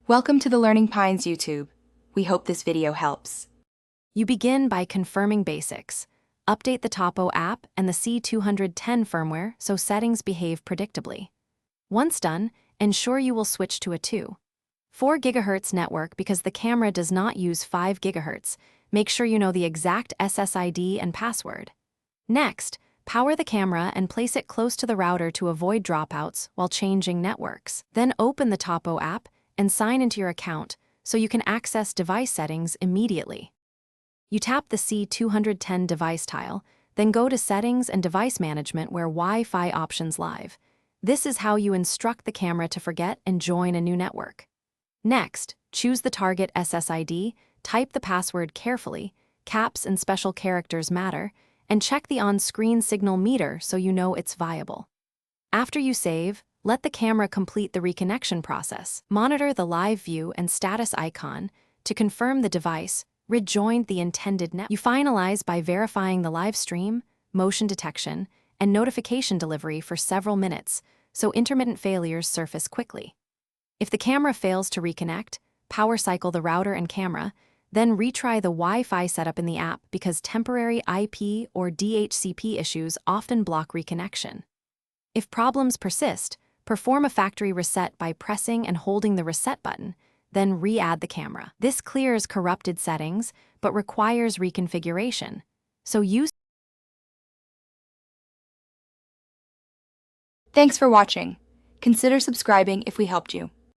Welcome to the Learning Pines YouTube. We hope this video helps. You begin by confirming basics. Update the Tapo app and the C210 firmware so settings behave predictably. Once done, ensure you will switch to a 2.4 GHz network because the camera does not use 5 GHz. Make sure you know the exact SSID and password. Next, power the camera and place it close to the router to avoid dropouts while changing networks. Then open the Tapo app and sign into your account so you can access device settings immediately. You tap the C210 device tile, then go to Settings and Device Management where Wi-Fi options live. This is how you instruct the camera to forget and join a new network. Next, choose the target SSID, type the password carefully, caps and special characters matter, and check the on-screen signal meter so you know it's viable. After you save, let the camera complete the reconnection process. Monitor the live view and status icon to confirm the device rejoined the intended network. You finalize by verifying the live stream, motion detection, and notification delivery for several minutes so intermittent failures surface quickly. If the camera fails to reconnect, power cycle the router and camera, then retry the Wi-Fi setup in the app because temporary IP or DHCP issues often block reconnection. If problems persist, perform a factory reset by pressing and holding the reset button, then re-add the camera. This clears corrupted settings, but requires reconfiguration. So Thanks for watching. Consider subscribing if we helped you.